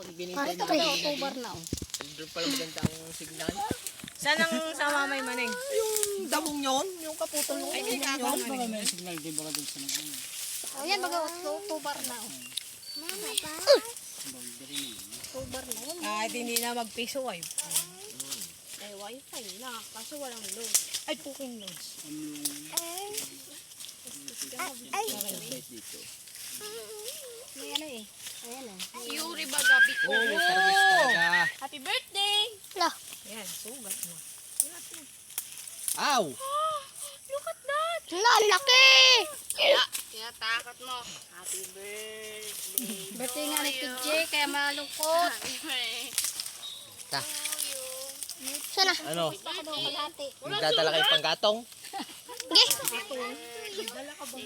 Pag binintay Ito kaya October na. doon pala maganda ang signal. Saan ang sa mamay maning? Yung dabong yun, yung kaputol ng Ay, hindi yun. kakao Baka may signal din baka dun sa mga Oh, yan baga October na. boundary. October na yun. Kahit hindi na magpiso ay. May wifi na. Kaso walang load. Ay, puking loads. Dito. May ano eh. Ayan eh. Yuri ba gabi ko? Oh, may service talaga. Happy birthday! Lah. Yan, sugat mo. Aw! Look at that! La, laki! Tinatakot mo. Happy birthday. Birthday nga ni TJ, kaya malungkot. Ta, Sana. ano? Ako daw kalati. Magdadala kayo pang gatong? Sige.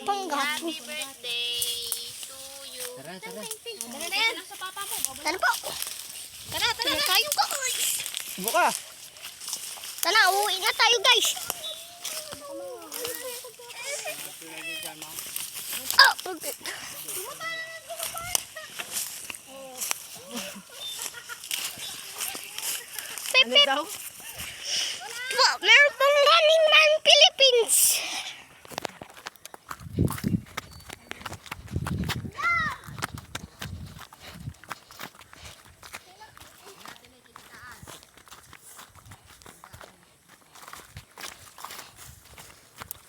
Panggat. birthday to you. Tara, tara. Tara na yan. Tara po. Tara, tara. Tayo ka. Buka! Tara, uuwi na tayo guys. Oh, okay. Pip, Ano pip. daw? Wow, meron pang Running Man Philippines.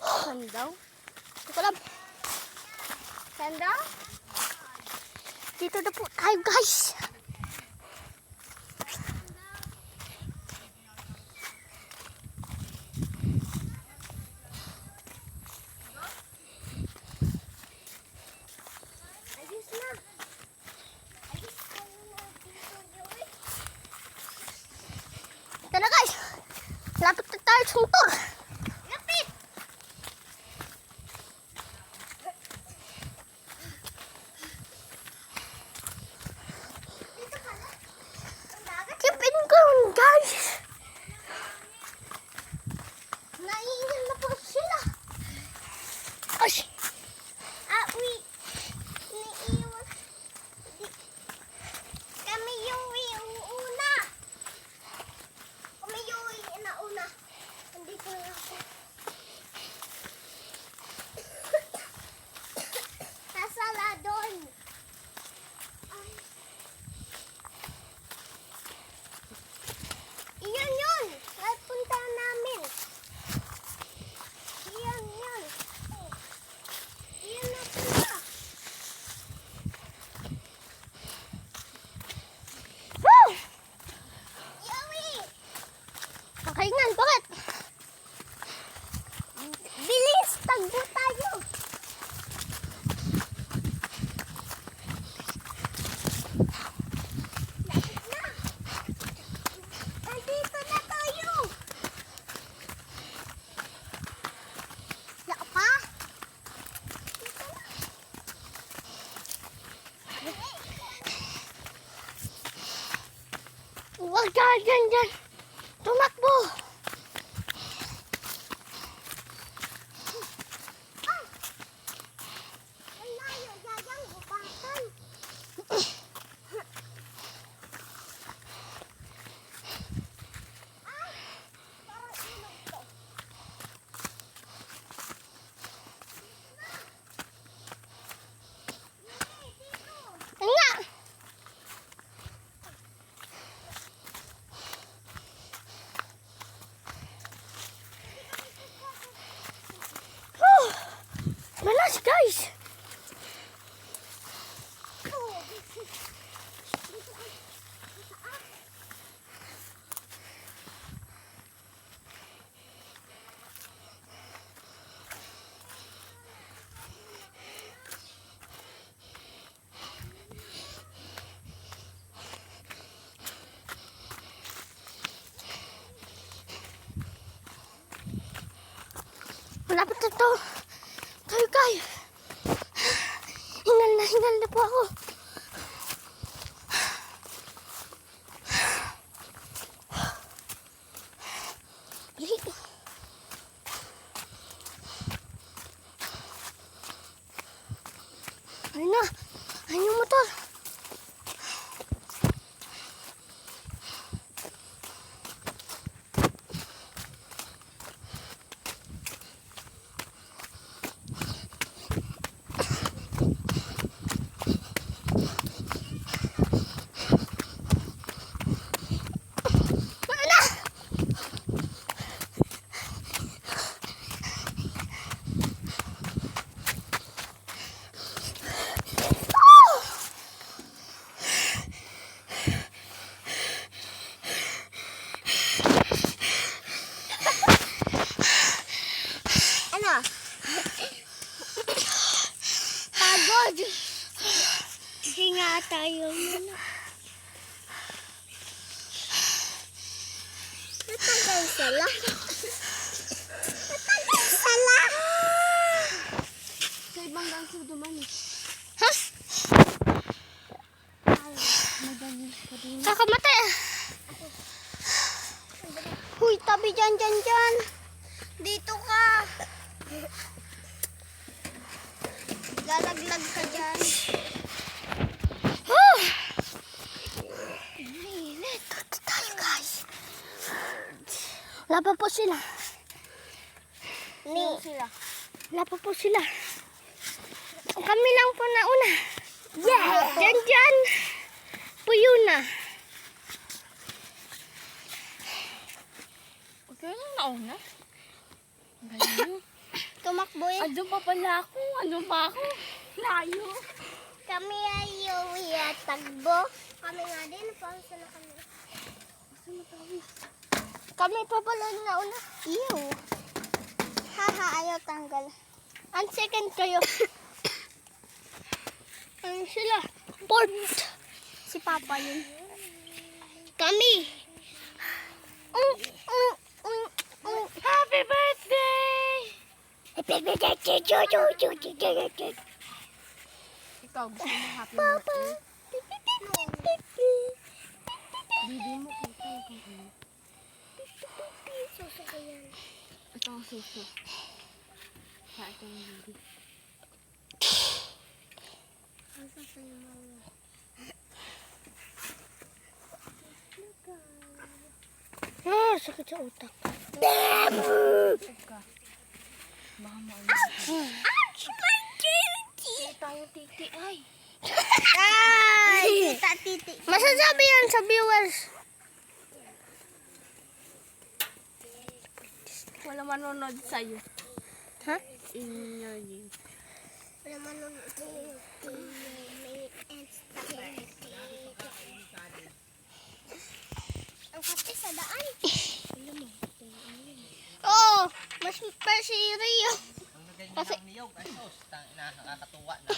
Saan daw? Hindi ko alam. Saan daw? Dito na po tayo guys. Tara guys, lapit na tayo sa motor. Lapit! Keep in going guys. Naiingal na po sila. Ay! Iniiwan. Kami yung iuuna. Kami yung inauna. Andito na ako. Nasala doon. Iyan yun. Punta namin. Iyan yun. Iyan na pula. Woo! Yowie! Kakaingan, bakit? Bilis, tagbo tayo. Lapit na. Nandito na tayo. Wala pa? Dito na. Huwag dyan. Tumakbo. Ang layo, yayang gubatan. Parang ilog to. Nga. Malas guys. Malapit na to. Tayo guys. Hingal na po ako. Dili. Ayun na. Ayun yung motor. Sala. Sala. Sa ibang ganso duman eh. Ha? Kakamatay. Huy, tabi dyan. Dito ka. Lalaglag ka dyan. Init. Dito tayo, guys. Wala pa po sila. Wala pa po sila. Kami lang po nauna. Yeah! Dyan. Puyo na. Okay lang nauna. Galing. Tumakbo eh. Andun pa pala ako. Andun pa ako. Layo. Kami ay tagbo. Kami nga din. Pausa na kami. Kami pa pala nauna. Ew. Haha, ayaw tanggal. Ang second kayo. Ano sila? Fourth. Si Papa yun. Kami. Happy birthday! Happy birthday, Jojo. Ikaw, gusto mo happy Papa. Bibi mo kita. Suso ko yan. Ito ang suso. Sa itong bibi. Sakit sa utak. Baka maano. Kita yung titi. Ay! Titi. Masasabi yan sa viewers. Wala manonood sa'yo. Ha? In your name. Wala manonood sa'yo. Ang kape sa daan. Oo, mas pa si Rio. Ang ganyan Kasi- ng niyog. Ay, sos. Nakakatuwa na.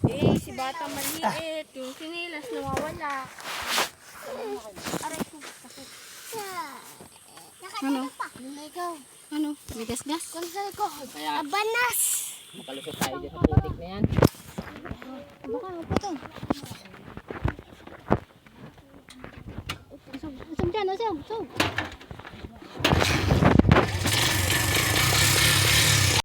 Eh, si bata maliit. Yung sinilas nawawala. Aray ko. Sakit. Nakatalo pa. Ano na ikaw? Ano? May gas-gas? Kung saan ko, abanas. Makalusot tayo dyan sa putik na yan. Baka ano pa to? Usog dyan, usog.